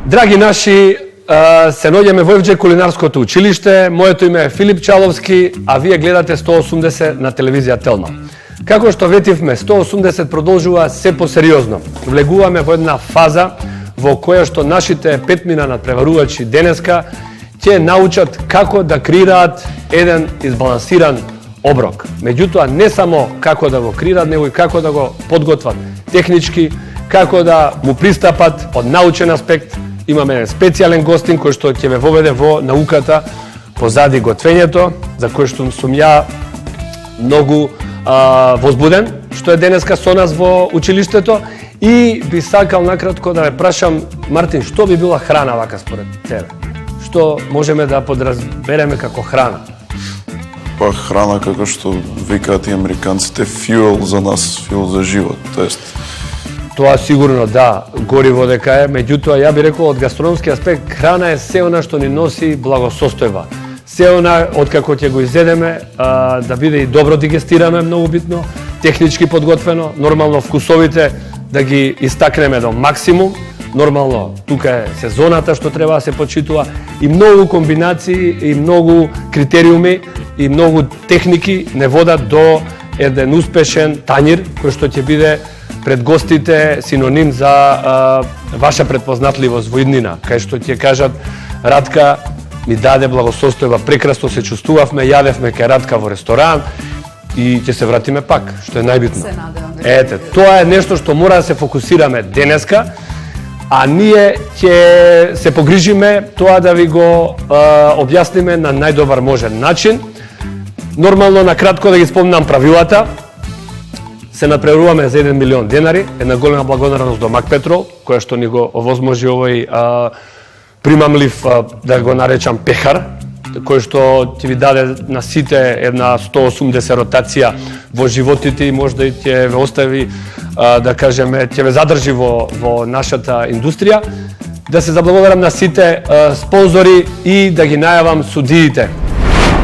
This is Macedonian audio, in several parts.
Драги наши, се наоѓаме во ФД Кулинарското училиште. Моето име е Филип Чаловски, а вие гледате 180 на телевизија Телма. Како што ветивме, 180 продолжува се посериозно. Влегуваме во една фаза во која што нашите петмина надпреварувачи денеска ќе научат како да креираат еден избалансиран оброк. Меѓутоа, не само како да го креираат, него и како да го подготват технички, како да му пристапат од научен аспект. Имаме специјален гостин кој што ќе ве воведе во науката позади готвењето, за кој што сум ја многу возбуден, што е денеска со нас во училиштето, и би сакал накратко да ве прашам, Мартин, што би била храна вака според тебе? Што можеме да подразбереме како храна? Па храна, како што викаат и американците, fuel за нас, fuel за живот, тоест тоа сигурно да, гориво дека е, меѓутоа ја би рекол од гастрономски аспект, храна е се она што ни носи благосостојба. Се она откако ќе го изедеме, да биде и добро дигестираме, многу битно, технички подготвено, нормално вкусовите да ги истакнеме до максимум, нормално тука е сезоната што треба да се почитува, и многу комбинации, и многу критериуми, и многу техники не водат до еден успешен тањир кој што ќе биде пред гостите синоним за ваша предпознатливост во иднина, кај што ќе кажат Радка ми даде благосостојба, прекрасно се чувствувавме, јадевме кај Радка во ресторан и ќе се вратиме пак, што е најбитно. Ете, тоа е нешто што мора да се фокусираме денеска, а ние ќе се погрижиме тоа да ви го објасниме на најдобар можен начин. Нормално, на кратко да ги спомнам правилата. Се надпреваруваме за 1 милион денари, една голема благодарност до Мак Петрол, која што ни го овозможи овој примамлив, да го наречам, пехар, кој што ќе ви даде на сите една 180 ротација во животите и можда и ќе ве остави, да кажеме, ќе ве задржи во нашата индустрија. Да се заблагодарам на сите спонзори и да ги најавам судиите.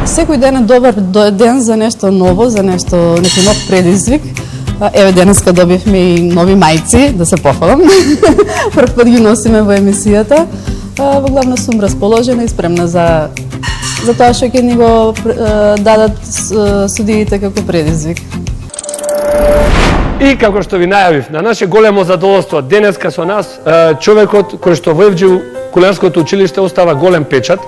Секој ден е добар ден за нешто ново, за некој нов предизвик. Еве, денеска добивме и нови мајци, да се пофалам. Прв пат ги носиме во емисијата. Во главно сум расположена и спремна за тоа што ќе ни го дадат судиите како предизвик. И како што ви најавив, на наше големо задоволство, денеска со нас човекот кој што во ФД Кулинарското училиште остава голем печат.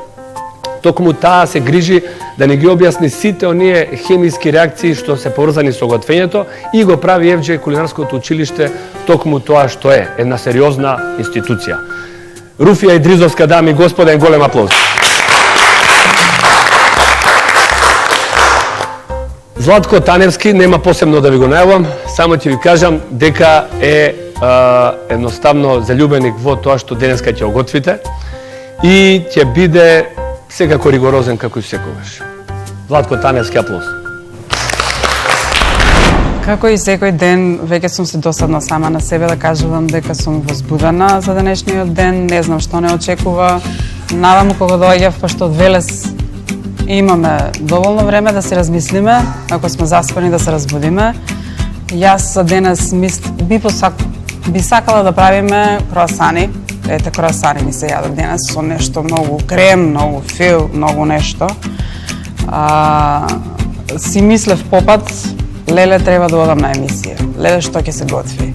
Токму таа се грижи да ни ги објасни сите оние хемиски реакции што се поврзани со готвењето и го прави ФД Кулинарското училиште токму тоа што е, една сериозна институција. Руфија Идризовска, дами и господа, голем аплауз. Златко Таневски, нема посебно да ви го најавам, само ќе ви кажам дека е едноставно заљубеник во тоа што денеска ќе готвите и ќе биде секако ригорозен како и секогаш. Златко Таневски, аплауз. Како и секој ден, веќе сум се досадна сама на себе да кажувам дека сум возбудена за денешниот ден, не знам што не очекува. Наваму кога доаѓав, пошто од Велес имаме доволно време да се размислиме, ако сме заспани да се разбудиме. Јас за денес би сакала да правиме круасани. Ете, круасани ми се јадат денес со нешто многу крем, многу фил, многу нешто. Си мислев попат, леле треба да одам на емисија. Леле што ќе се готви.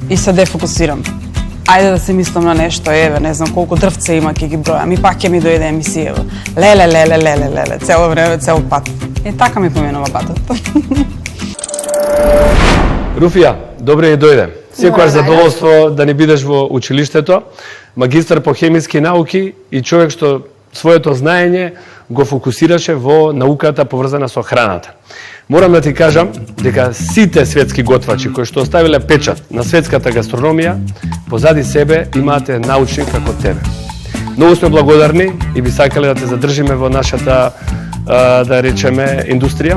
И се дефокусирам. Ајде да се мислам на нешто, еве, не знам колку дрвце има, ќе ги бројам и пак ќе ми дојде емисија. Леле, цело време, цел пат. И така ми поменува патот. Руфија, добре ни дојде. Секојаш задоволство да не бидеш во училиштето, магистар по хемиски науки и човек што своето знаење го фокусираше во науката поврзана со храната. Морам да ти кажам дека сите светски готвачи кои што оставиле печат на светската гастрономија, позади себе имаате научник како тебе. Многу сме благодарни и би сакале да те задржиме во нашата, да речеме, индустрија.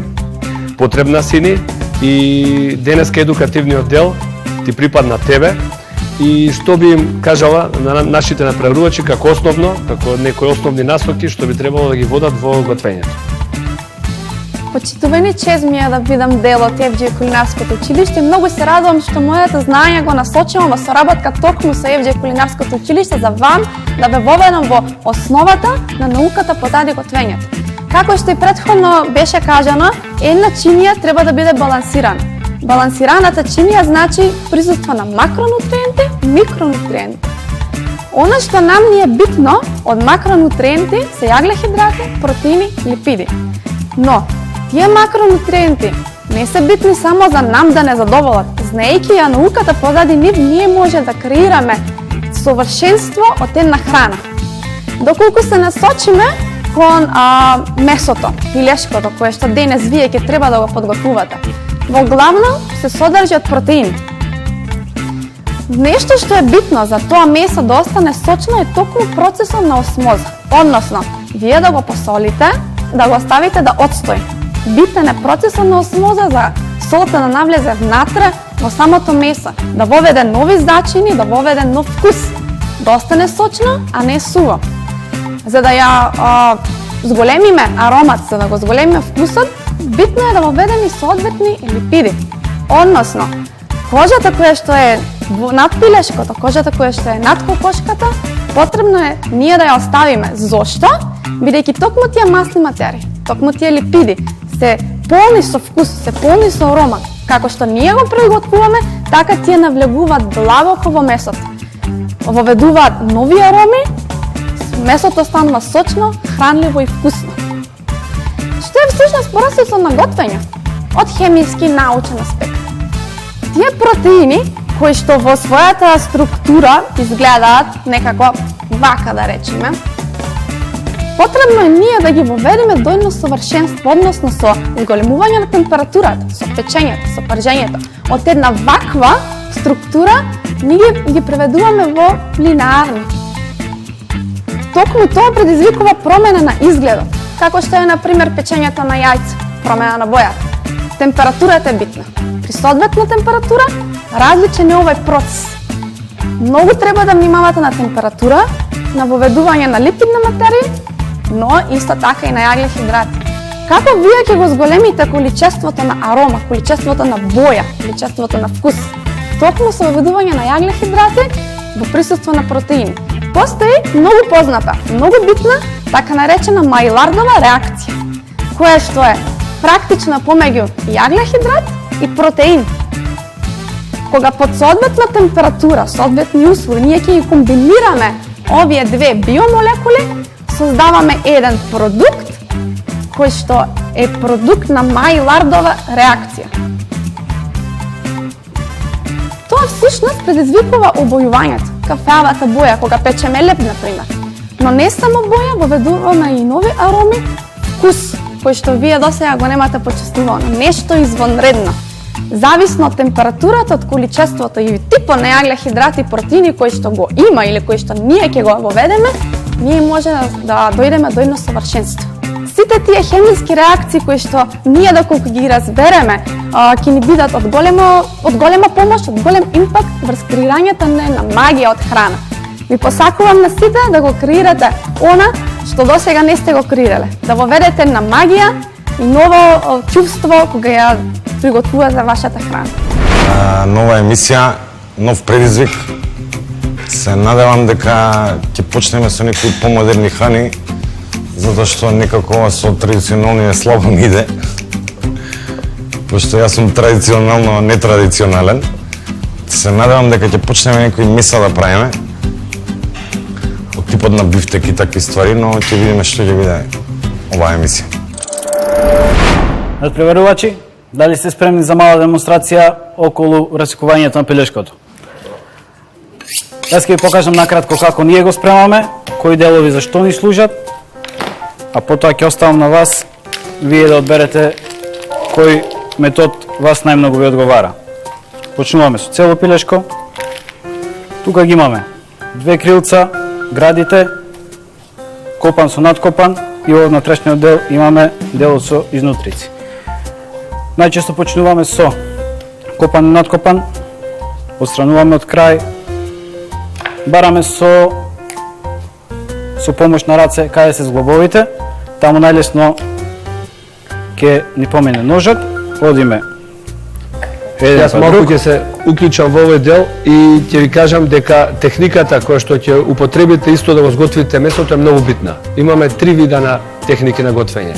Потребна си ни и денеска едукативниот дел ти припадна тебе и што би им кажала на нашите надпреварувачи како основно, како некои основни насоки што би требало да ги водат во готвењето? почитувани, чест ми е да видам дел од ФД Кулинарското училиште. Многу се радувам што моето знаење го насочувам во соработка токму со ФД Кулинарското училиште за вам да ве воведам во основата на науката позади готвењето. Како што и претходно беше кажано, една чинија треба да биде балансирана. Балансираната чинија значи присуство на макронутриенти, микронутриенти. Она што нам ни е битно од макронутриенти се јаглехидрати, протеини, липиди. Но тие макронутриенти не се битни само за нам да не задоволат. Знаејќи ја науката позади нив, ние може да креираме совршенство од една храна. Доколку се насочиме кон месото, пилешкото, кое што денес вие ќе треба да го подготвувате, во главно се содржи од протеини. Нешто што е битно за тоа месо да остане сочно е токму процесот на осмоза. Односно, вие да го посолите, да го оставите да отстои. Битен е процесот на осмоза за солта да навлезе внатре во самото месо, да воведе нови зачини, да воведе нов вкус, да остане сочно, а не суво. За да ја зголемиме аромат, за да го зголемиме вкусот, битно е да воведеме соодветни липиди. Односно, кожата која што е над пилешкото, кожата која што е над кокошката, потребно е ние да ја оставиме. Зошто? Бидејќи токму тие масни материи, токму тие липиди се полни со вкус, се полни со арома. Како што ние го приготвуваме, така тие навлегуваат длабоко во месото. Воведуваат нови ароми, месото станува сочно, хранливо и вкусно. Што е всушност процесот на готвење? Од хемиски научен аспект. Тие протеини, кои што во својата структура изгледаат некако вака, да речеме, потребно е ние да ги воведеме до едно совршенство, односно со зголемување на температурата, со печењето, со пржењето. Од една ваква структура ние ги преведуваме во линеарни. Токму тоа предизвикува промена на изгледот, како што е, например, печењето на јајце, промена на бојата. Температурата е битна. При соодветна температура, различен е овој процес. Многу треба да внимавате на температура, на воведување на липидна материја, но исто така и на јаглехидрати. Како вие ќе го зголемите количеството на арома, количеството на боја, количеството на вкус? Токму со воведување на јаглехидрати во присуство на протеини. Постои многу позната, многу битна, така наречена Маилардова реакција, која што е практична помеѓу јаглехидрат и протеин. Кога под соодветна температура, соодветни услови, ние ќе ги комбинираме овие две биомолекули, создаваме еден продукт кој што е продукт на Маилардова реакција. Тоа всушност предизвикува обојувањето, кафеавата боја кога печеме леп, например. Но не само боја, воведуваме и нови ароми, вкус, кој што вие досега го немате почувствувано, нешто извонредно. Зависно од температурата, од количеството и типот на јаглехидрати и протеини кои што го има или кои што ние ќе го воведеме, ние може да дојдеме до едно совршенство. Сите тие хемиски реакции кои што ние доколку ги разбереме, ќе ни бидат од голема помош, од голем импакт врз креирањето на една магија од храна. Ви посакувам на сите да го креирате она што досега не сте го креирале, да воведете една магија и ново чувство кога ја приготвувате вашата храна. Нова емисија, нов предизвик. Се надевам дека ќе почнеме со некои помодерни храни, затоа што некако со традиционални слабо ми иде. Пошто јас сум традиционално нетрадиционален. Се надевам дека ќе почнеме некои меса да правиме. Од типот на бифтек и такви ствари, но ќе видиме што ќе биде оваа емисија. Надпреварувачи, дали сте спремни за мала демонстрација околу расикувањето на пилешкото? Јас ќе ви покажам накратко како ние го спремаме, кои делови за што ни служат, а потоа ќе оставам на вас, вие да одберете кој метод вас најмногу ви одговара. Почнуваме со цело пилешко. Тука ги имаме две крилца, градите, копан со надкопан и од натрешниот дел имаме делот со изнутрици. Најчесто почнуваме со копан и надкопан, отстрануваме од крај, бараме со помош на раце каде се зглобовите, таму најлесно ќе ни помине ножот, одиме еден Јас па малку друг. ќе се уклучам во овој дел и ќе ви кажам дека техниката која што ќе употребите исто да го сготвите месото е многу битна. Имаме 3 вида на техники на готвење.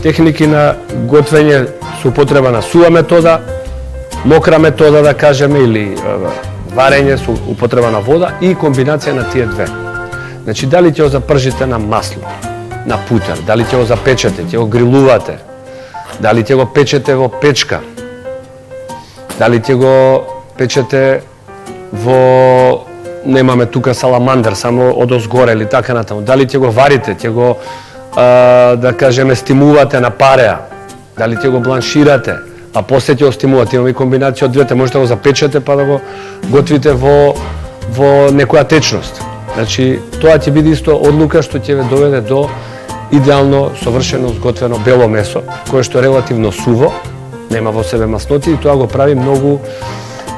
Техники на готвење со употреба на сува метода, мокра метода да кажеме или варење со употреба на вода и комбинација на тие две. Значи дали ќе го запржите на масло, на путер, дали ќе го запечете, ќе го грилувате, дали ќе го печете во печка, дали ќе го печете во немаме тука саламандер, само одозгоре или така натаму, дали ќе го варите, ќе го да кажеме стимувате на пареа, дали ќе го бланширате, а после ќе го стимувате. Имаме и комбинација од двете, можете да го запечете па да го готвите во некоја течност. Значи тоа ќе биде исто одлука што ќе ве доведе до идеално совршено сготвено бело месо, кое што е релативно суво, нема во себе масноти и тоа го прави многу,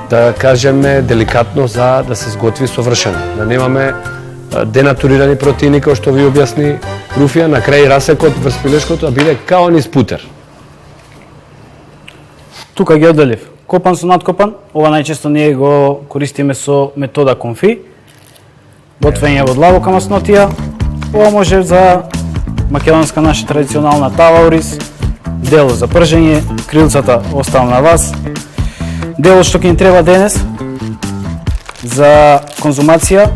да кажеме, деликатно за да се сготви совршено. Да немаме денатурирани протеини, кои што ви објасни Руфија, на крај расекот врз пилешкото да биде као низ путер. Тука ги одделив копан со надкопан, ова најчесто ние го користиме со метода конфи, готвење во длабока маснотија. Ова може за македонска наша традиционална тава ориз, дело за пржење, крилцата оставам на вас. Дело што ќе ни треба денес за конзумација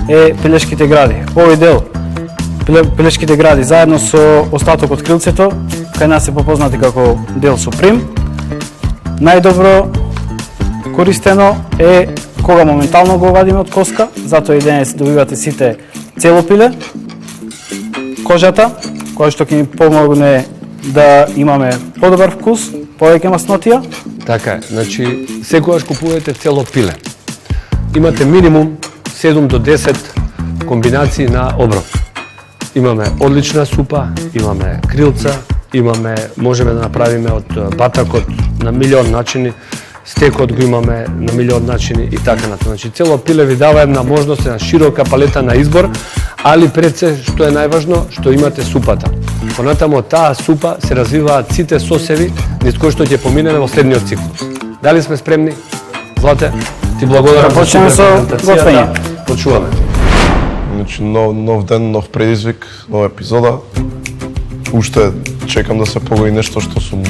е пилешките гради. Овој дел, пилешките гради, заедно со остаток од крилцето, кај нас се попознати како дел суприм. Најдобро користено е кога моментално го вадиме од коска, затоа и денес добивате сите цело пиле, кожата, која што ќе ни помогне да имаме подобар вкус, повеќе маснотија. Така е, значи секогаш купувате цело пиле. Имате минимум 7 до 10 комбинации на оброк. Имаме одлична супа, имаме крилца, можеме да направиме од батакот на милион начини, стекот го имаме на милион начини и така натаму. Значи цело пиле ви дава една можност, една широка палета на избор, али пред се што е најважно, што имате супата. Понатамо таа супа се развиваат сите сосеви низ кои што ќе поминеме во следниот циклус. Дали сме спремни? Злате, ти благодарам за почнеме со готвење. Почуваме. Значи, нов ден, нов предизвик, нова епизода. Уште чекам да се погоди нешто што сум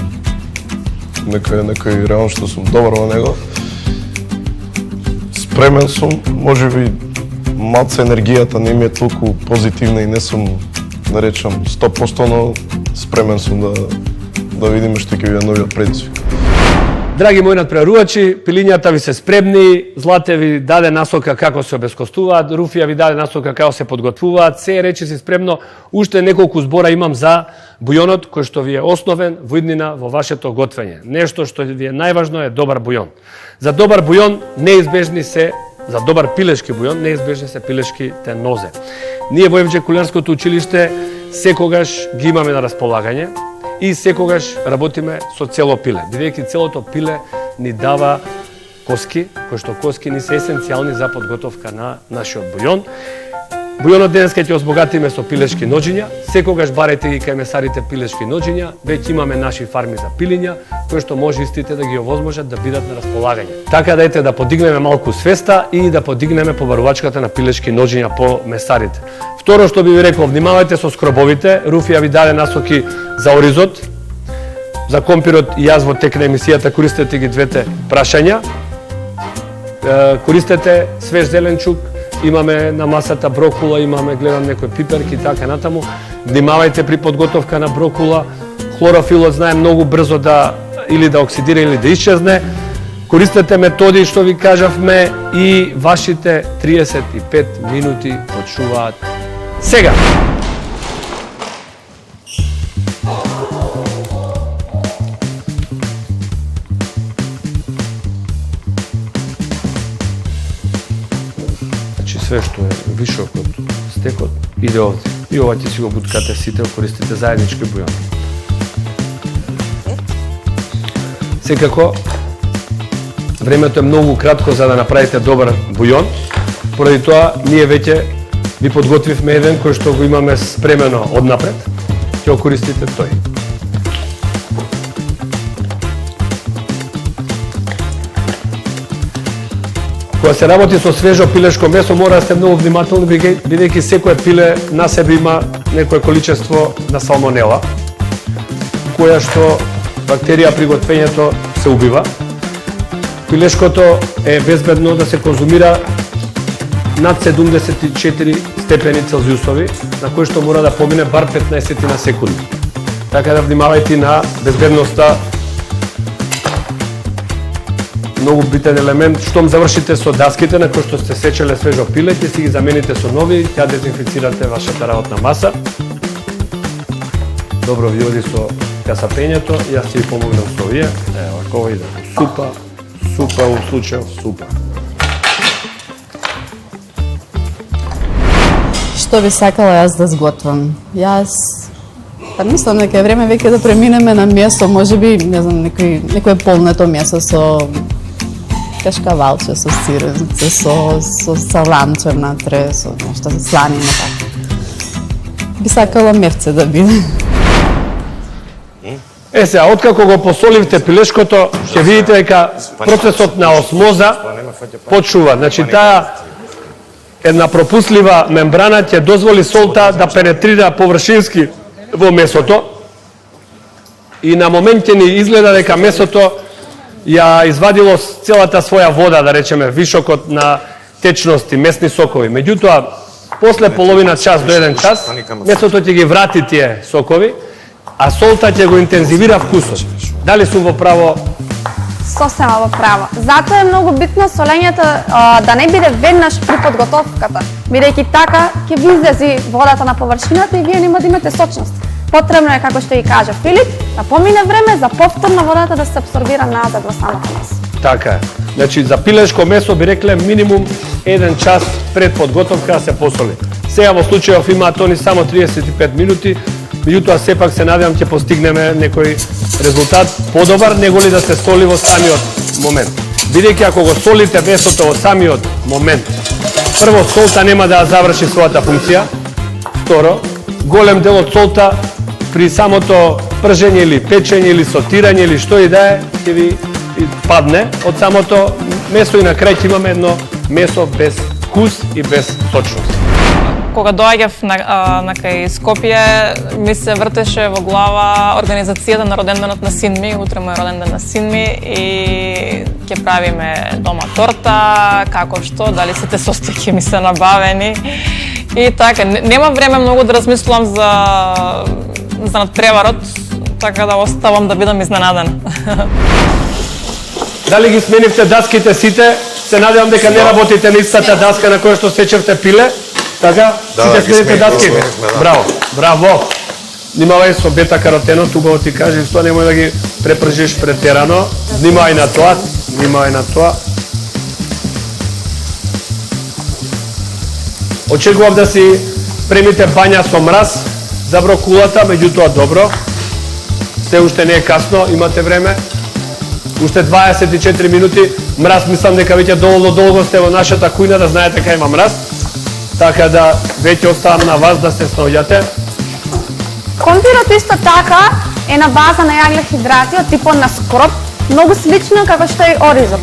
некој реално што сум добар во него. Спремен сум, можеби малце енергијата не ми е толку позитивна и не сум, да речам, 100%, но спремен сум да видиме што ќе биде новиот предизвик. Драги мои надпреварувачи, пилињата ви се спремни, Злате ви даде насока како се обескостуваат, Руфија ви даде насока како се подготвуваат, се рече си спремно. Уште неколку збора имам за бујонот кој што ви е основен во иднина во вашето готвење. Нешто што ви е најважно е добар бујон. За добар бујон неизбежни се, за добар пилешки бујон неизбежни се пилешките нозе. Ние во ФДЖ кулинарското училиште секогаш ги имаме на располагање и секогаш работиме со цело пиле, бидејќи целото пиле ни дава коски, кои што коски ни се есенцијални за подготовка на нашиот бујон. Бујонот денеска ќе озбогатиме со пилешки ноџиња, секогаш барете ги кај месарите пилешки ноџиња, веќе имаме наши фарми за пилиња, кои што може истите да ги овозможат да бидат на располагање. Така дајте да подигнеме малку свеста и да подигнеме побарувачката на пилешки ноџиња по месарите. Второ што би ви рекол, внимавајте со скробовите, Руфија ви даде насоки за оризот, за компирот и јас во тек на емисијата користете ги двете прашања. Користете свеж зеленчук, имаме на масата брокула, имаме гледам некои пиперки, така натаму. Внимавајте при подготовка на брокула, хлорофилот знае многу брзо да или да оксидира или да исчезне. Користете методи што ви кажавме и вашите 35 минути почуваат сега. Значи све што е вишок од стекот иде овде. И ова ќе си го буткате сите, користите заеднички бујон. Секако, времето е многу кратко за да направите добар бујон. Поради тоа, ние веќе ви подготвивме еден кој што го имаме спремено однапред. Ќе го користите тој. Кога се работи со свежо пилешко месо, мора да сте многу внимателни, бидејќи секое пиле на себе има некое количество на салмонела, која што бактерија при готвењето се убива. Пилешкото е безбедно да се конзумира над 74 степени Целзиусови, на кој што мора да помине бар 15 на секунди. Така да внимавајте на безбедноста. Многу битен елемент, штом завршите со даските на кои што сте сечеле свежо пиле, ќе си ги замените со нови, ќе дезинфицирате вашата работна маса. Добро ви оди со касапењето, јас ќе ви помогнам со овие. Ево, ако иде супа, супа у случај, супа. Што би сакала јас да сготвам? Јас мислам дека е време веќе да преминеме на месо, можеби, не знам, некој полнето месо со кашкавалче, со сиренце, со саламче внатре, со нешто со сланина така. Би сакала мевце да биде. Сега, откако го посоливте пилешкото, ќе видите дека процесот на осмоза почува. Значи, таа една пропуслива мембрана ќе дозволи солта да пенетрира површински во месото и на момент ќе ни изгледа дека месото ја извадило целата своја вода, да речеме, вишокот на течности, месни сокови. Меѓутоа, после половина час до 1 час, месото ќе ги врати тие сокови, а солта ќе го интензивира вкусот. Дали сум во право? Сосема во право. Затоа е многу битно солењето да не биде веднаш при подготовката, бидејќи така ќе ви излези водата на површината и вие нема да имате сочност. Потребно е, како што и кажа Филип, да помине време за повторно водата да се абсорбира назад во самото месо. Така е. Значи, за пилешко месо би рекле минимум 1 час пред подготовка да се посоли. Сега во случајов имаат они само 35 минути, меѓутоа сепак се надевам ќе постигнеме некој резултат подобар него ли да се соли во самиот момент. Бидејќи ако го солите месото во самиот момент, прво солта нема да заврши својата функција, второ, голем дел од солта при самото пржење или печење или сотирање или што и да е, ќе ви падне од самото месо и на крај ќе имаме едно месо без вкус и без сочност. Кога доаѓав на кај Скопје, ми се вртеше во глава организацијата на роденденот на син ми. Утре му е роден ден на син ми и ќе правиме дома торта, како што, дали сите состојки ми се набавени. И така, нема време многу да размислувам за надпреварот, така да оставам да бидам изненадена. Дали ги сменивте даските сите? Се надевам дека не работите на истата даска на која што сечевте пиле. Така? Сите смените даски? Браво, браво! Внимавај со бета-каротенот, убаво ти кажи, што немој да ги препржиш претерано. Внимавај на тоа, внимавај на тоа. Очекував да си премите бања со мраз за брокулата, меѓутоа добро. Се уште не е касно, имате време. Уште 24 минути. Мраз, мислам дека веќе доволно долго сте во нашата кујна да знаете дека има мраз. Така да веќе оставам на вас да се снаоѓате. Компирот исто така е на база на јаглехидрати од типот на скроп, многу слично како што е оризот.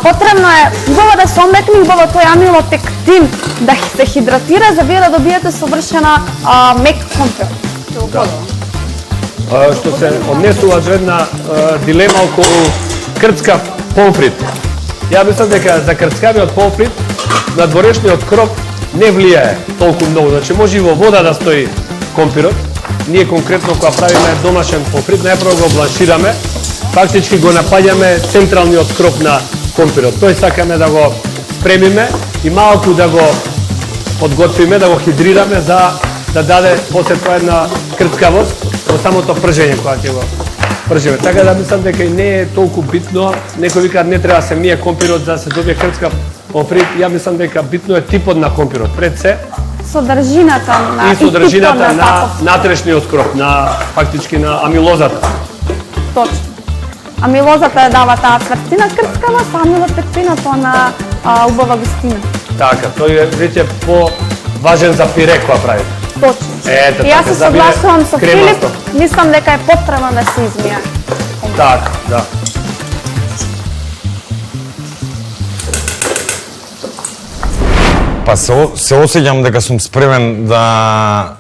Потребно е убаво да се омекне, убаво тој амилопектин да се хидратира за вие да добиете совршена мек компир. Што се однесува до една дилема околу крцкав помфрит. Ја мислам дека за крцкавиот помфрит надворешниот кроп не влијае толку многу. Значи може и во вода да стои компирот. Ние конкретно кога правиме домашен помфрит, најпрво го бланшираме, фактички го напаѓаме централниот кроп на компирот. Тој сакаме да го спремиме и малку да го подготвиме, да го хидрираме за да даде после тоа една крцкавост во самото пржење кога ќе го пржиме. Така да мислам дека и не е толку битно. Некој вика не треба да се мие компирот за да се добие крцкав помфрит. Ја мислам дека битно е типот на компирот. Пред се содржината на и содржината на натрешниот кроп, на фактички на амилозата. Точно. Амилозата ја дава таа цврстина крцкава, са амилопектинот на убава густина. Така, тој е веќе по важен за пире кога прави. Точно. Ете, и јас така, се согласувам со Филип, кремасто. мислам дека е потребно да се измие. Така, да. Па се осеќам дека сум спремен да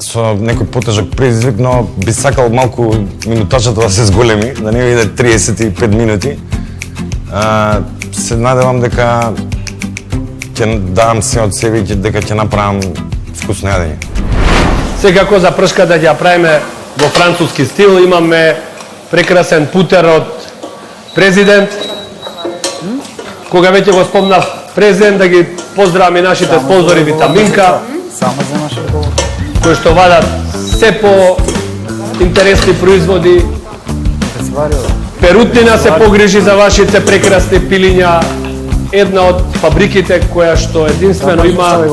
со некој потежок предизвик, но би сакал малку минутачата да се зголеми, да не биде 35 минути. Се надевам дека ќе дадам се од себе и дека ќе направам вкусно јадење. Секако за пршка да ја правиме во француски стил, имаме прекрасен путер од президент. Кога веќе го спомнав президент, да ги поздравам и нашите спонзори Витаминка, кои што вадат се по интересни производи. Перутнина се погрижи за вашите прекрасни пилиња, една од фабриките која што единствено има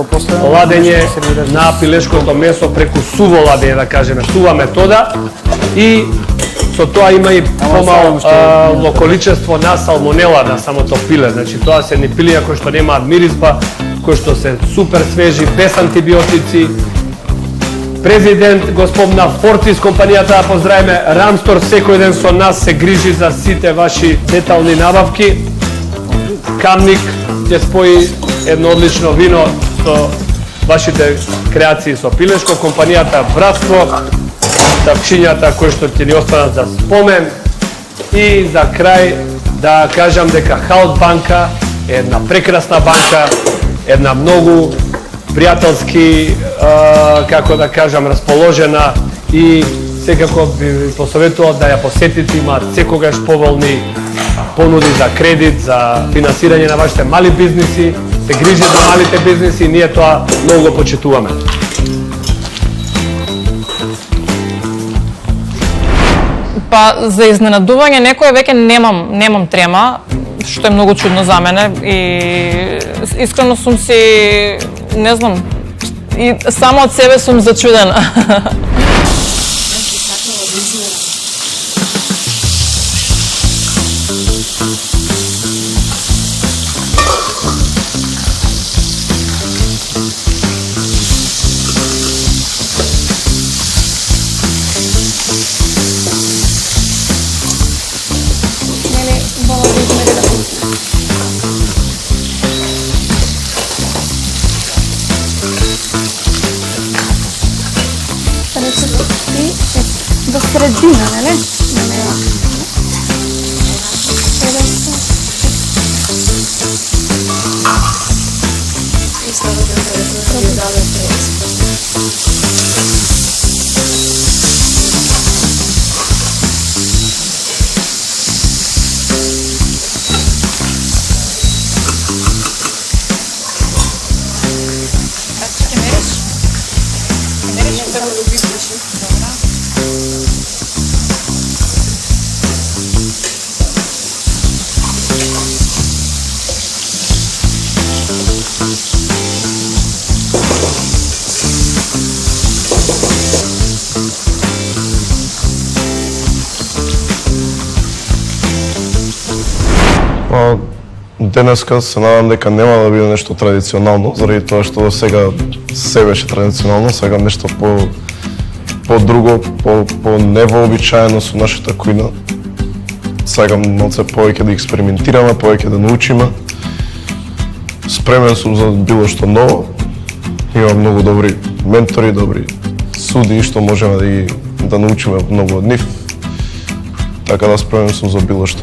ладење на пилешкото месо преку суво ладење, да кажеме, сува метода, и со тоа има и помало количество на салмонела на самото пиле. Значи тоа се ни пилиња кои што немаат миризба, кои што се супер свежи, без антибиотици. Президент го спомна, Фортис компанијата да поздравиме, Рамстор секој ден со нас се грижи за сите ваши детални набавки. Камник ќе спои едно одлично вино со вашите креации со пилешко, компанијата Братство, тавчињата кои што ќе ни останат за спомен. И за крај да кажам дека Хаус банка е една прекрасна банка, една многу пријателски, како да кажам, расположена, и секако би посоветувал да ја посетите, имаат секогаш поволни понуди за кредит, за финансирање на вашите мали бизниси, се грижи за малите бизниси и ние тоа многу го почитуваме. Па за изненадување некој веќе немам трема, што е многу чудно за мене, и искрено сум си, не знам, и само од себе сум зачудена. До средина, нели? Денеска се надам дека нема да биде нешто традиционално, заради тоа што до сега се беше традиционално, сега нешто по-друго, по-невообичаено со нашата кујна. Сакам малце повеќе да експериментираме, повеќе да научиме. Спремен сум за било што ново. Имам многу добри ментори, добри суди што можеме да научиме многу од нив. Така да спремен сум за било што.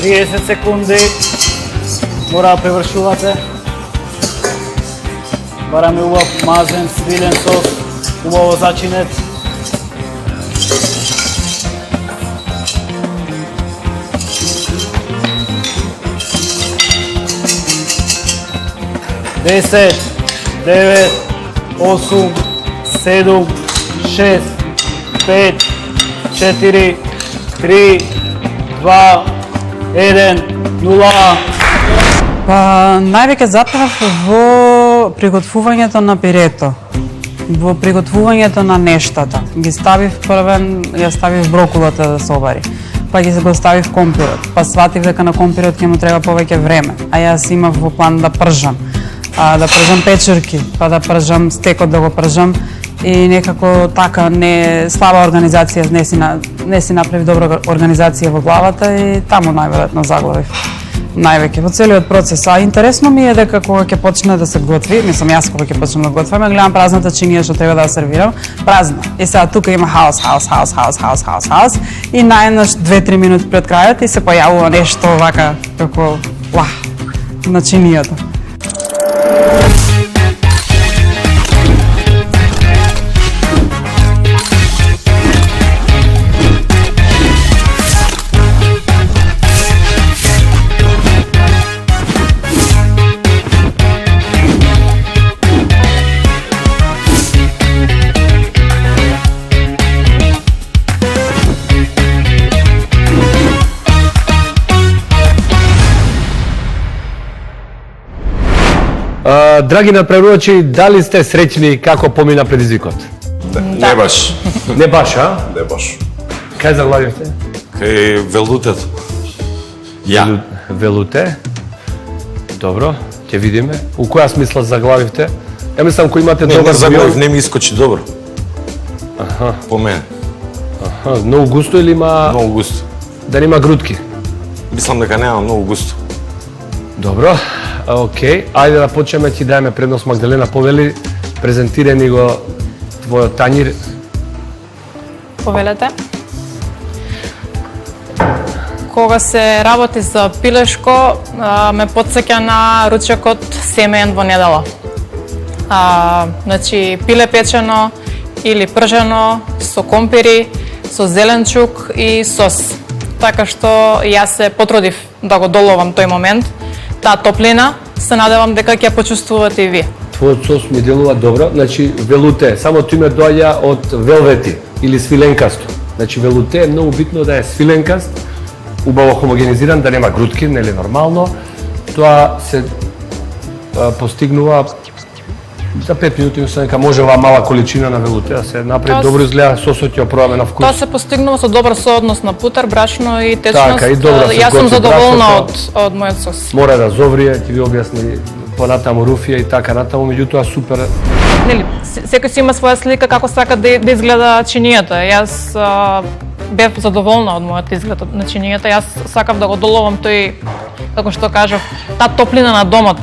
30 секунди. Мора да превршувате. Бараме убав мазен, свилен сос, убаво зачинет. Десет, 9, 8, 7, 6, 5, 4, 3, 2, 1, 0. Па, највеќе заправ во приготвувањето на пирето, во приготвувањето на нештата. Ги ставив првен, ја ставив брокулата да се обари, па ги го ставив компирот, па сватив дека на компирот ќе му треба повеќе време, а јас имав во план да пржам. Да пржам печурки, па да пржам стекот да го пржам и некако така слаба организација, не си направи добра организација во главата и таму најверојатно заглавив. Највеќе во целиот процес. А интересно ми е дека кога ќе почне да се готви, мислам јас кога ќе почнем да готвиме, гледам празната чинија што треба да сервирам, празна. И сега тука има хаос и најнаш 2-3 минути пред крајот и се појавува нешто вака како на чинијата. Драги надпреварувачи, дали сте среќни како помина предизвикот? Не баш. Не баш, а? Не баш. Кај заглавивте? Кај велутето. Ја. Велуте. Добро, ќе видиме. У која смисла заглавивте? Ја мислам кој имате добар заглавив, не ми искочи добро. Аха. По мене. Аха, многу густо или има... Многу густо. Да нема грудки? Мислам дека нема многу густо. Добро, окей. Ајде да почнеме, ти дајме предност Магдалена, повели, презентирај ни го твојот тањир. Повелете. Кога се работи за пилешко, ме потсеќа на ручекот семеен во недела. Значи, пиле печено или пржено со компири, со зеленчук и сос. Така што јас се потрудив да го доловам тој момент. Таа топлина, се надевам дека ќе почувствувате и вие. Твојот сос ми делува добро, значи велуте, само тој ме доаѓа од велвети или свиленкасто. Значи велуте е многу битно да е свиленкаст, убаво хомогенизиран, да нема грудки, нели нормално. Тоа се постигнува за 5 минути, мислам дека може оваа мала количина на велуте да се направи добро, изгледа сосот ќе опробаме на вкус. Тоа се постигнува со добар сооднос на путар, брашно и течност. Така, и добро се јас сум готви задоволна брашното. од мојот сос. Мора да зоврие, ти ви објасни понатаму руфија и така натаму, меѓутоа супер. Нели, секој си има своја слика како сака да изгледа чинијата. Јас бев задоволна од мојот изглед на чинијата. Јас сакав да го доловам тој, како што кажав, таа топлина на домот.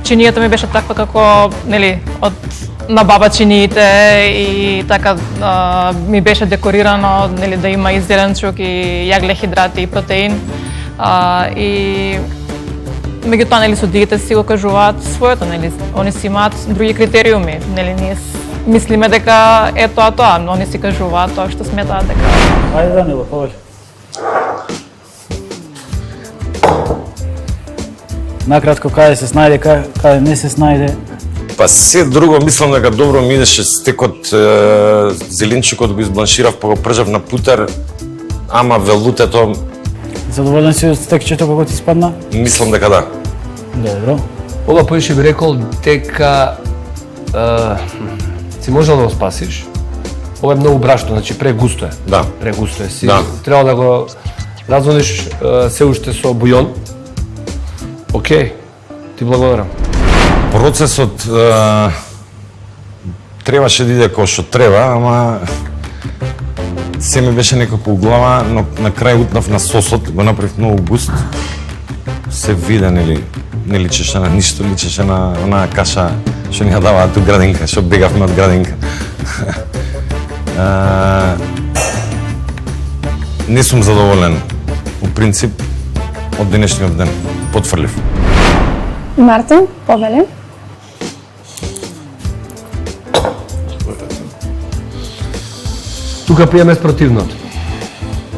Чинијата ми беше таква како, нели, од на баба чиниите и така ми беше декорирано, нели, да има и зеленчук и јаглехидрати и протеин. И меѓутоа, нели, судиите си го кажуваат своето, нели, они си имаат други критериуми, нели, ние мислиме дека е тоа, но они си кажуваат тоа што сметаат дека. Ајде, Данило, повеќе. Накратко, каде се снајде, каде не се снајде? Па се друго, мислам дека добро ми идеше стекот, зеленчукот го избланширав, па го пржав на путер, ама велутето... Задоволен си од стекчето кога ти спадна? Мислам дека да. Добро. Ова поише би рекол дека си можел да го спасиш. Ова е многу брашно, значи прегусто е. Да. Прегусто е. Си Да. треба да го разводиш се уште со бујон. Океј, ти благодарам. Процесот требаше да иде кој што треба, ама се ми беше некако у глава, но на крај утнав на сосот, го направив многу густ. Се вида, нели, не личеше на ништо, личеше на онаа каша што ни ја даваат у градинка, што бегавме од градинка. Не сум задоволен. У принцип, од денешниот ден. Потврлив. Мартин, повели. Тука приеме спротивното.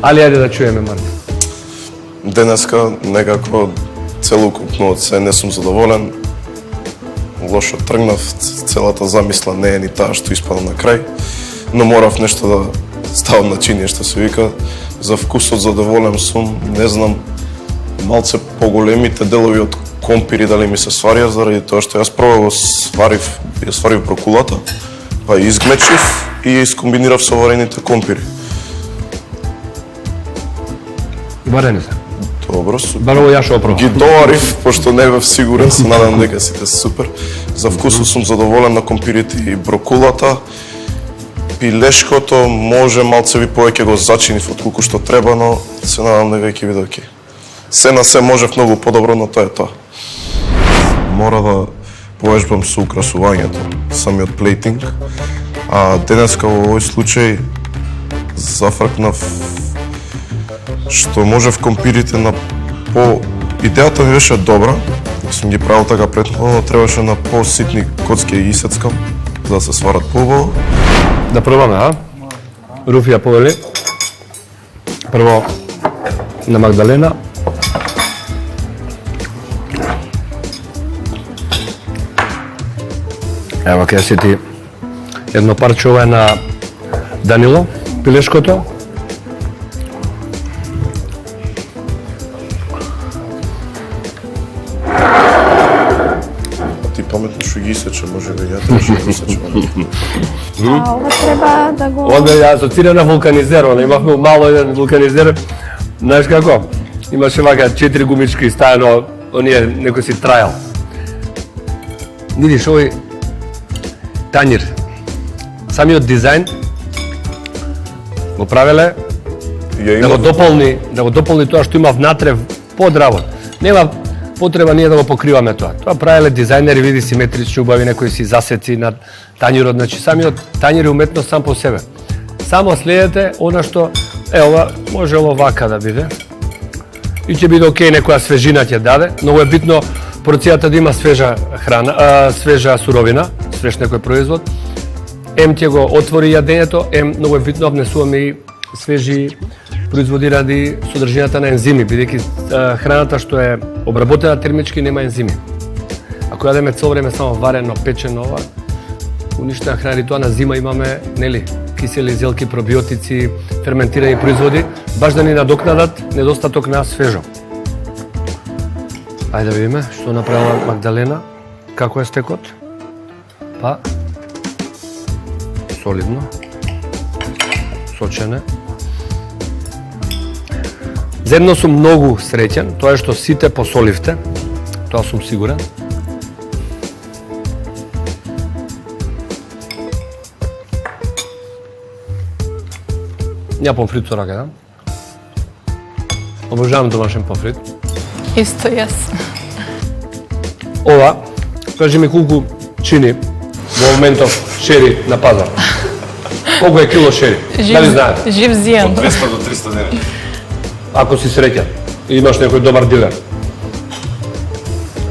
Али ајде да чуеме, Мартин. Денеска некако целокупно од се не сум задоволен. Лошо тргнав, целата замисла не е ни таа што испадам на крај, но морав нешто да ставам на чиние, што се вика. За вкусот задоволен сум, не знам, малце поголемите делови од компири дали ми се сварија, заради тоа што јас прво ја сварив брокулата, па ја изгмечив и ја искомбинирав со варените компири. Варени се. Добро, супер. Барово ја шо опробав. Ги доварив, пошто не бев сигурен, се надам дека сите супер. За вкусот сум задоволен на компирите и брокулата. Пилешкото може малце ви повеќе го зачинив отколку што треба, но се надам дека ќе биде окей. Се на се можев многу подобро, но тоа е тоа. Мора да повежбам со украсувањето, самиот плейтинг. А денеска во овој случај зафркнав што можев компирите на по... Идејата ми беше добра, сум ги правил така претходно, но требаше на по-ситни коцки и исецкам, за да се сварат поубаво. Да пробаме, а? Руфија повели. Прво на Магдалена. Ево, кај си ти едно парче, ова е на Данило, пилешкото. Ти паметно што ги исече, може би ја требаше да исече. А ова треба да го... Ова ја асоцира на вулканизер, имавме мало еден вулканизер. Знаеш како? Имаше вака 4 гумички стајано, оние некој си трајал. Видиш, овој тањир, самиот дизајн го правеле да го дополни тоа што има внатре под работ. Нема потреба ние да го покриваме тоа. Тоа правеле дизајнери, види симетрични убави, некои си засеци на тањирот, значи самиот тањир е уметност сам по себе. Само следете она што ова може ово вака да биде. И ќе биде окей, некоја свежина ќе даде, многу е битно порцијата да има свежа храна, свежа суровина, свеж некој производ. Ем ќе го отвори јадењето, ем многу е битно внесуваме и свежи производи ради содржината на ензими, бидејќи храната што е обработена термички нема ензими. Ако јадеме цело време само варено, печено, ова, уништена храна, тоа на зима имаме, нели, кисели зелки, пробиотици, ферментирани производи, баш да ни надокнадат недостаток на свежо. Ајде да видиме што направила Магдалена, како е стекот. Па, солидно, сочене. Земно сум многу среќен, тоа е што сите посоливте, тоа сум сигурен. Ја помфрит со рака, да? Обожавам домашен помфрит. Исто, јас. Ова, кажи ми колку чини во моментов шери на пазар. Колку е кило шери? Дали знаете? Жив зијан. Од 200 до 300 денара. Ако си среќен и имаш некој добар дилер.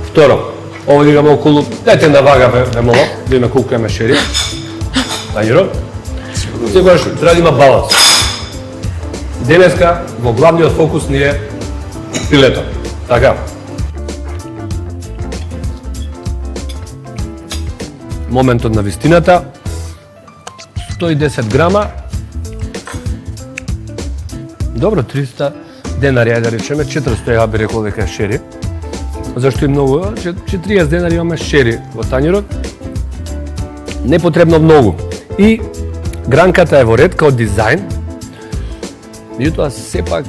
Второ, ово да имаме околу, дайте на вага вемоло, да има колку има шери. Тањиро. Секогаш треба да има баланс. Денеска во главниот фокус ни е филето. Така. Моментот на вистината. 110 грама. Добро, 300 денари, ајде да речеме, 400 ја би рекол дека е шери. Зашто и многу, 40 денари имаме шери во тањирот. Непотребно многу. И гранката е во ред као дизајн, меѓутоа сепак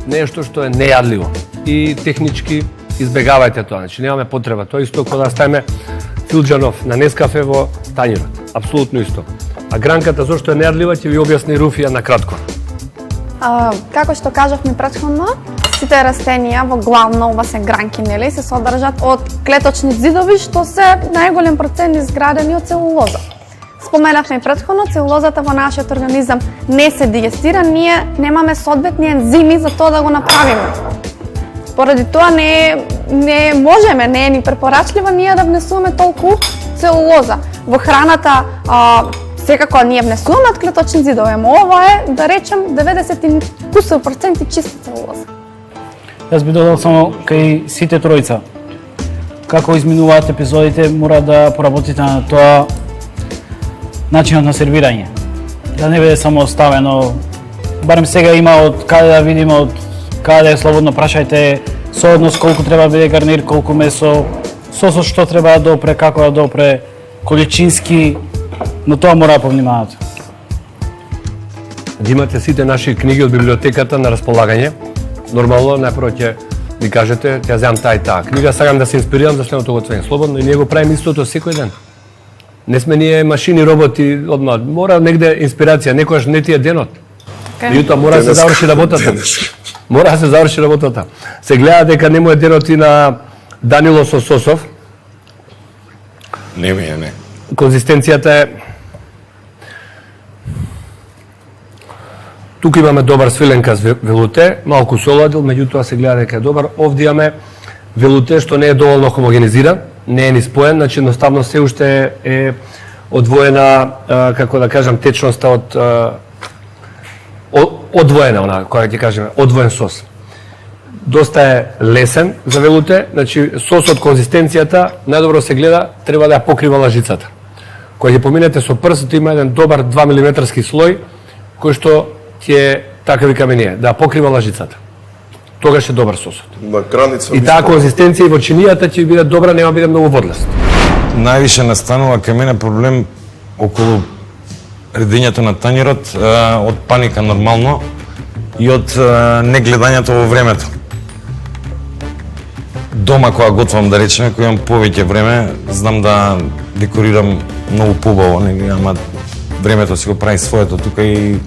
нешто што е нејадливо. И технички избегавајте тоа, значи немаме потреба. Тоа исто кога да ставиме филџанов на Нескафе во тањирот. Апсолутно исто. А гранката зошто е нејадлива ќе ви објасни Руфија на кратко. Како што кажавме претходно, сите растенија во главно ова се гранки, нели, се содржат од клеточни зидови што се најголем процент изградени од целулоза. Споменавме и претходно, целулозата во нашиот организам не се дигестира, ние немаме соодветни ензими за тоа да го направиме. поради тоа не можеме, не е ни препорачливо ние да внесуваме толку целулоза. Во храната секако ние внесуваме од клеточни зидови, ама ова е, да речем, 90% чиста целулоза. Јас би додал само кај сите тројца. Како изминуваат епизодите, мора да поработите на тоа начинот на сервирање. Да не биде само оставено, барем сега има од каде да видиме, од каде слободно прашајте сооднос колку треба да биде гарнир, колку месо, сосот што треба да допре, како да допре, количински, но тоа мора да повнимавате. Да имате сите наши книги од библиотеката на располагање. Нормално, најпрво ќе ви кажете, ја земам таа и таа книга, сакам да се инспирирам за следното готвење. Слободно и ние го правиме истото секој ден. Не сме ние машини, роботи, одма. Мора негде инспирација, некојаш не ти е денот. Меѓутоа мора да се заврши работата. Мора да се заврши работата. Се гледа дека не му е денот и на Данило со Сосов. Не ми е, не. Конзистенцијата е... Тука имаме добар свиленкаст велуте, малку соладил, меѓутоа се гледа дека е добар. Овде имаме велуте што не е доволно хомогенизиран, не е ни споен, значи едноставно се уште е одвоена, како да кажам, течноста од одвоена, она, која ќе кажеме, одвоен сос. Доста е лесен за велуте, значи сосот, конзистенцијата, најдобро се гледа, треба да ја покрива лажицата. Кога ќе поминете со прстот, има еден добар 2 милиметарски слој, кој што ќе, така викаме ние, да покрива лажицата. Тогаш е добар сосот. На граница И таа конзистенција и во чинијата ќе биде добра, нема биде многу водлест. Највише настанува кај мене проблем околу редењето на тањерот, од паника нормално и од негледањето во времето. Дома кога готвам, да речеме, кога имам повеќе време, знам да декорирам многу побаво, ама времето си го прави своето тука и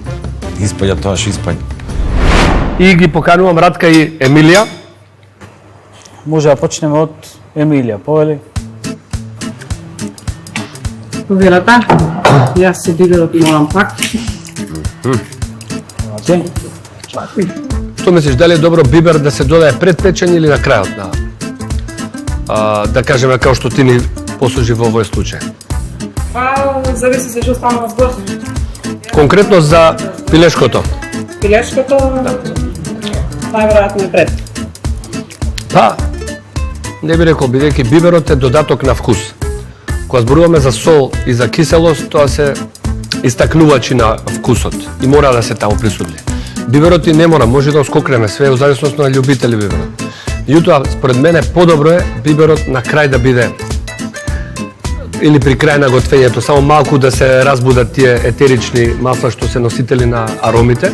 испаѓа тоа што испаѓа. И ги поканувам Радка и Емилија. Може да почнеме од Емилија, повели? Повелата, јас се биберот морам пак. Океј. Што мислиш, дали е добро бибер да се додае пред печење или на крајот на да кажеме како што ти ни послужи во овој случај? Па, зависи се што станува зборни. Конкретно за пилешкото. Пилешкото, најверојатно е пред. Па, не би рекол, бидејќи биберот е додаток на вкус. Кога зборуваме за сол и за киселост, тоа се истакнувачи на вкусот и мора да се таму присутни. Биберот и не мора, може да оскокнеме све во зависност на љубители биберот. Меѓутоа, според мене подобро е биберот на крај да биде или при крај на готвењето, само малку да се разбудат тие етерични масла што се носители на аромите,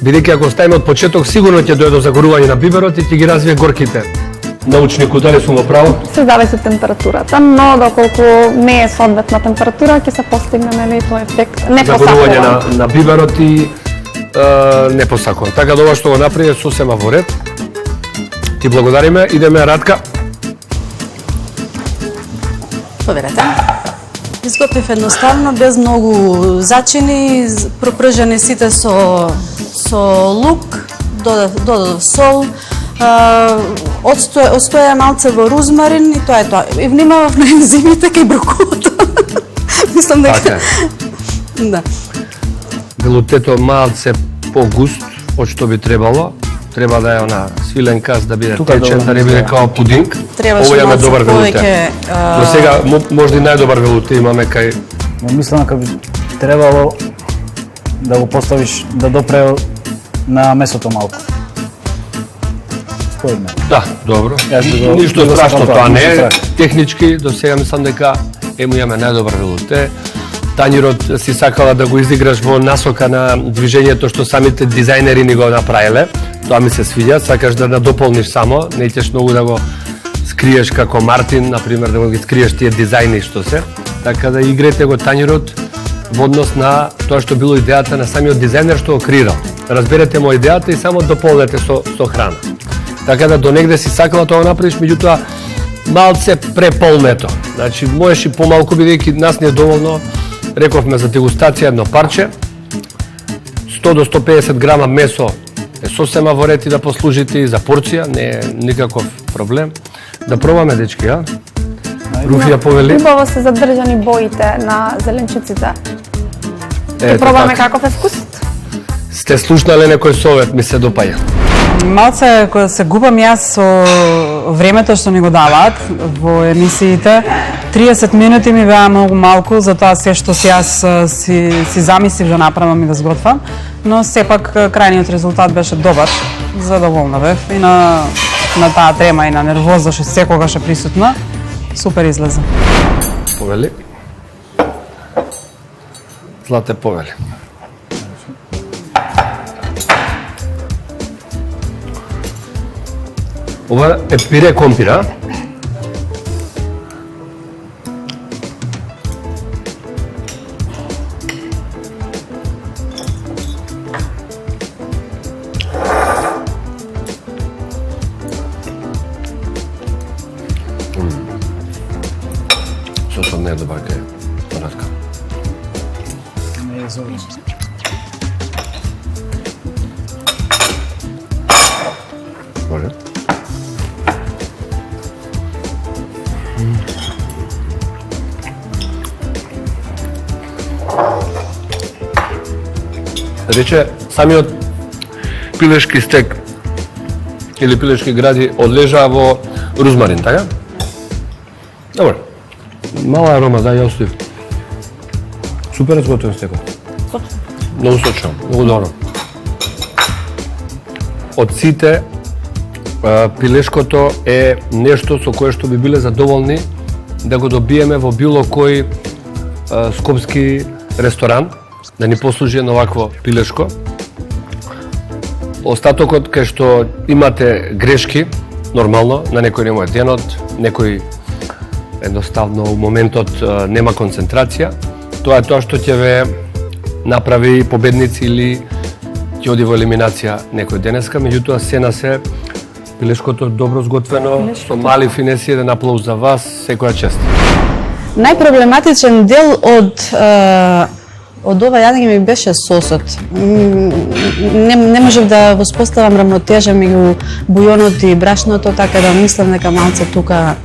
бидејќи ако оставиме од почеток, сигурно ќе дојде до загорување на биберот и ќе ги развие горките. Научнику, дали сум во право? Се зависи температурата, но доколку не е соодветна температура, ќе се постигне нели тој ефект загорување на биберот и не посакувам. Така да ова што го направи е сосема во ред. Ти благодариме, идеме Радка. Поверете. Изготвив едноставно, без многу зачини, пропржани сите со лук, додадов сол, одстоја малце во рузмарин и тоа е тоа. И внимавав на ензимите кај броколото. Мислам дека... Да. Велутето малце погуст од што би требало. Треба да е она свиленкаст, да биде течен, да не биде као пудинг. Требаше малце добар велуте. повеќе... Но сега можда и најдобар велуте имаме кај... Мислам дека би требало да го поставиш, да допре на месото малку. Според мене. Да, добро. Ништо страшно тоа не е. Технички, до сега мислам дека имаме најдобар велуте. Тањерот си сакала да го изиграш во насока на движењето што самите дизајнери ни го направиле. Тоа ми се свиѓа, сакаш да дополниш само, не ќеш многу да го скриеш како Мартин, например, да го ги скриеш тие дизајни што се. Така да игрете го тањерот во однос на тоа што било идејата на самиот дизајнер што го креирал. Разберете му идејата и само дополнете со храна. Така да до негде си сакала тоа направиш, меѓутоа малце преполнето. Значи, можеш и помалку, бидејќи нас не е доволно. Рековме за дегустација едно парче, 100 до 150 грама месо сосема во ред и да послужите и за порција, не е никаков проблем. Да пробаме, дечки, а? Руфија повели. Убаво се задржани боите на зеленчуците. Ќе пробаме каков е вкусот? Сте слушнале некој совет, ми се допаја. Малце кога се губам јас со времето што ни го даваат во емисиите, 30 минути ми беа многу малку, затоа се што јас си замислив да направам и да сготвам, но сепак крајниот резултат беше добар, задоволна бев и на таа трема и на нервоза што секогаш е присутна, супер излезе. Повели. Злате повели. Ова е пире компира. Сосот не е добар кај Радка. Не е зовно. Може. Рече, самиот пилешки стек или пилешки гради одлежаа во рузмарин, така? Добро. Мала арома, да, ја оставив. Супер изготвен стекот. Многу сочно, многу добро. Од сите, пилешкото е нешто со кое што би биле задоволни да го добиеме во било кој скопски ресторан, да ни послужи на вакво пилешко. Остатокот кај што имате грешки, нормално, на некој не му е денот, некој едноставно у моментот нема концентрација, тоа е тоа што ќе ве направи победници или ќе оди во елиминација некој денеска, меѓутоа се на се пилешкото добро сготвено, со мали финеси, еден аплауз за вас, секоја чест. Најпроблематичен дел од ова јадење ми беше сосот. Не можев да воспоставам рамнотежа меѓу бујонот и брашното, така да мислам дека малце тука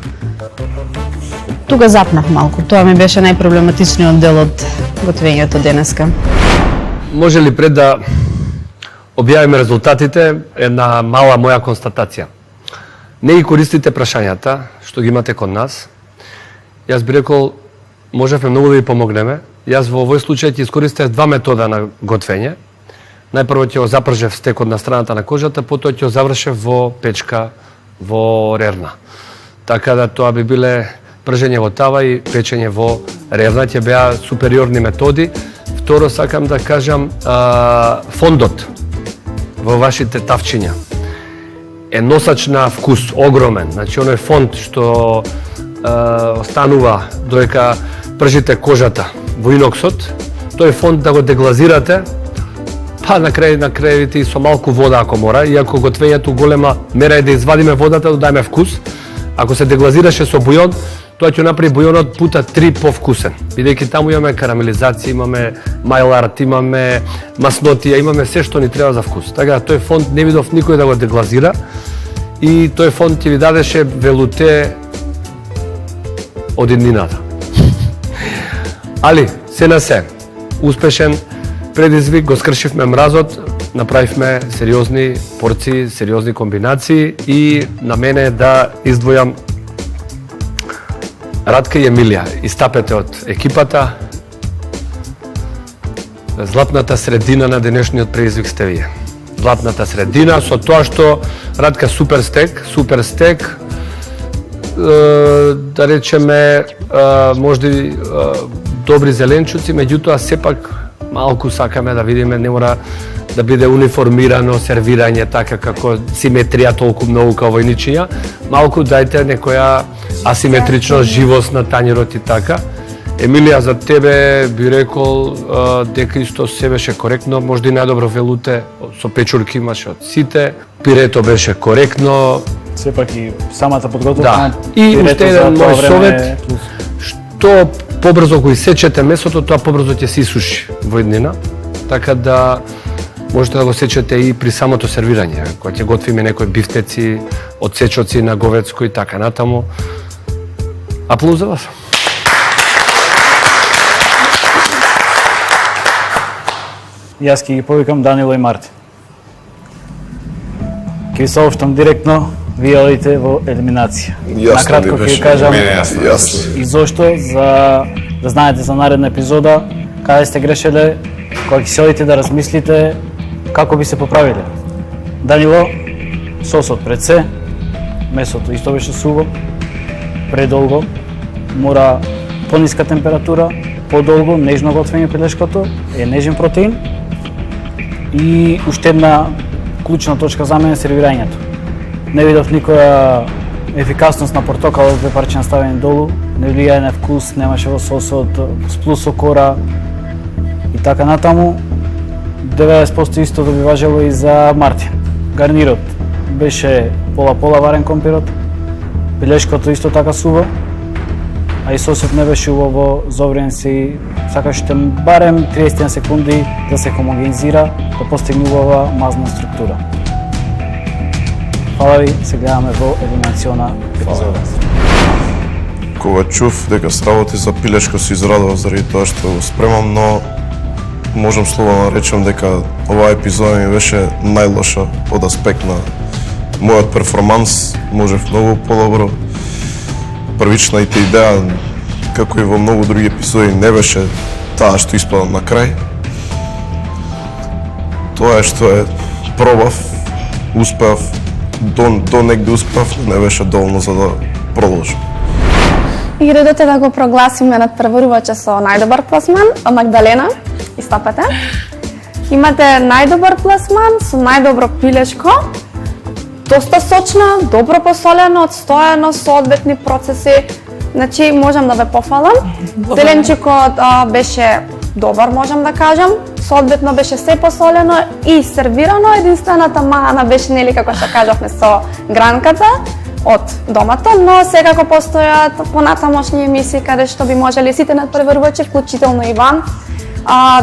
запнав малку. Тоа ми беше најпроблематичниот дел од готвењето денеска. Може ли пред да објавиме резултатите, една мала моја констатација? Не ги користите прашањата што ги имате кон нас. Јас би рекол, можевме многу да ви помогнеме. Јас во овој случај ќе искористев два метода на готвење. Најпрво ќе го запржев стекот на страната на кожата, потоа ќе го завршев во печка во рерна. Така да тоа би биле пржење во тава и печење во рерна, ќе беа супериорни методи. Второ, сакам да кажам, фондот во вашите тавчиња е носач на вкус, огромен. Значи, оној фонд што останува додека пржите кожата во иноксот, тој фонд да го деглазирате, па на крајовите и со малку вода ако мора, иако готвењето голема мера е да извадиме водата, да дајме вкус. Ако се деглазираше со бујон, тоа ќе направи бујонот пута 3 повкусен. Бидејќи таму имаме карамелизација, имаме мајлард, имаме маснотија, имаме се што ни треба за вкус. Така да тој фонд не видов никој да го деглазира и тој фонд ќе ви дадеше велуте од еднината. Али, се на се, успешен предизвик, го скршивме мразот, направивме сериозни порции, сериозни комбинации и на мене да издвојам Радка и Емилија, истапете од екипата. Златната средина на денешниот предизвик сте вие. Златната средина со тоа што Радка супер стек, да речеме можда добри зеленчуци, меѓутоа сепак малку сакаме да видиме, не мора да биде униформирано сервирање така како симетрија толку многу као војничиња, малку дајте некоја асиметричност, живост на тањерот и така. Емилија, за тебе би рекол дека исто се беше коректно, можда и најдобро велуте со печурки имаше од сите, пирето беше коректно. Сепак и самата подготовка. Да, и уште еден мој совет, што побрзо го исечете месото, тоа побрзо ќе се исуши во еднина. Така да можете да го сечете и при самото сервирање, кога ќе готвиме некои бифтеци, отсечоци на говецко и така натаму. Аплауз за вас. Јас ќе ги повикам Данило и Мартин. Ќе ви соопштам директно, вие одите во елиминација. Накратко ќе ви кажам и зошто, за да знаете за наредна епизода, каде сте грешеле, кога ќе се одите да размислите како би се поправиле. Данило, сосот пред се, месото исто беше суво, предолго, мора пониска температура, подолго, нежно готвење пилешкото, е нежен протеин. И уште една клучна точка за мене е сервирањето. Не видов никоја ефикасност на портокалот две парчиња ставени долу, не влијае на вкус, немаше во сосот, сплус со кора и така натаму. 90% исто да би важело и за Мартин. Гарнирот беше пола-пола варен компирот, пилешкото исто така суво, а и сосот не беше убаво зоврен си, сакаше барем 30 секунди да се хомогенизира, да постигне убава мазна структура. Фала ви, се гледаме во елиминациона епизода. Кога чув дека сработи за пилешко се израдував заради тоа што го спремам, но можам слободно да речем дека оваа епизода ми беше најлоша од аспект на мојот перформанс. Можев многу подобро. Првичната идеја, како и во многу други епизоди, не беше таа што испада на крај. Тоа е што е пробав, успеав, до негде успеав, но не беше доволно за да продолжам. И редот е да го прогласиме надпреварувача со најдобар пласман, Магдалена, истапете. Имате најдобар пласман со најдобро пилешко, доста сочна, добро посолено, одстоено, со одветни процеси. Значи, можам да ве пофалам. Зеленчикот беше добар, можам да кажам. Соодветно беше се посолено и сервирано. Единствената мана беше, нели, како што кажавме, со гранката од домато, но секако постојат понатамошни емисии каде што би можели сите надпреварувачи, вклучително Иван,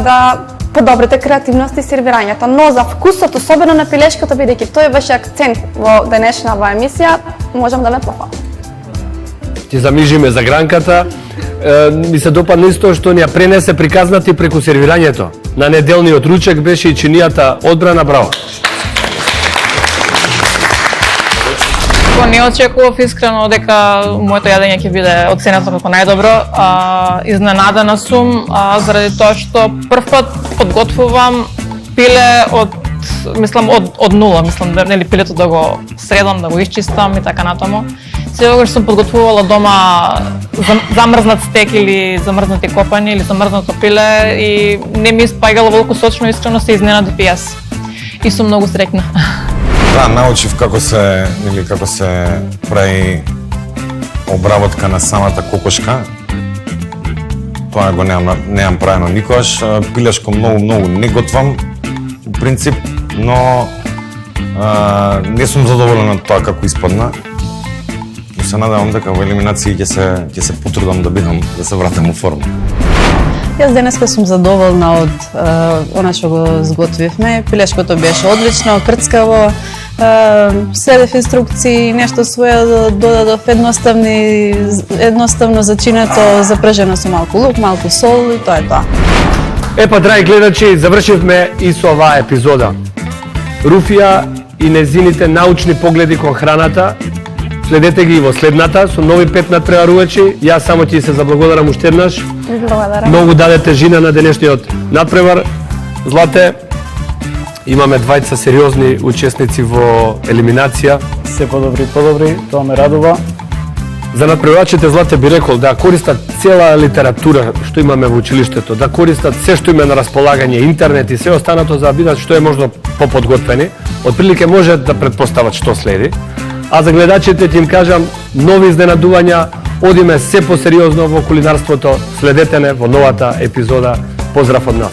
да подобрите креативност и сервирањето. Но за вкусот, особено на пилешкото, бидејќи тој беше акцент во денешната емисија, можам да ме пофалам. Ти замижиме за гранката. Ми се допадна исто што ни ја пренесе приказната и преку сервирањето. На неделниот ручек беше и чинијата одбрана, браво. Не очекував искрено дека моето јадење ќе биде оценето како најдобро. Изненадена сум заради тоа што прв пат подготвувам пиле од нула, нели пилето да го средам, да го исчистам и така натаму. Секогаш сум подготвувала дома замрзнат стек или замрзнати копани или замрзнато пиле и не ми испаѓало волку сочно, искрено се изненадив и јас. И сум многу среќна. Да, научив како се прави обработка на самата кокошка. Тоа го немам правено никогаш. Пилешко многу не готвам, у принцип, но не сум задоволен од тоа како испадна. Се надевам дека во елиминации ќе се потрудам да се вратам у форма. Јас денеска сум задоволна од она што го сготвивме. Пилешкото беше одлично, крцкаво, следев инструкции, нешто свое додадов, едноставно зачинето, запржено со малку лук, малку сол и тоа е тоа. Епа, драги гледачи, завршивме и со оваа епизода. Руфија и незините научни погледи кон храната. Следете ги во следната со нови 5 надпреварувачи. Јас само ќе се заблагодарам уште еднаш. Благодарам. Многу дадете жина на денешниот надпревар. Злате, имаме двајца сериозни учесници во елиминација. Се подобри, тоа ме радува. За надпреварачите, Злате, би рекол да користат цела литература што имаме во училиштето, да користат се што има на располагање, интернет и се останато за да бидат што е можно поподготвени. Отприлике може да претпостават што следи. А за гледачите ти им кажам, нови изненадувања, одиме се посериозно во кулинарството, следете не во новата епизода. Поздрав од нас.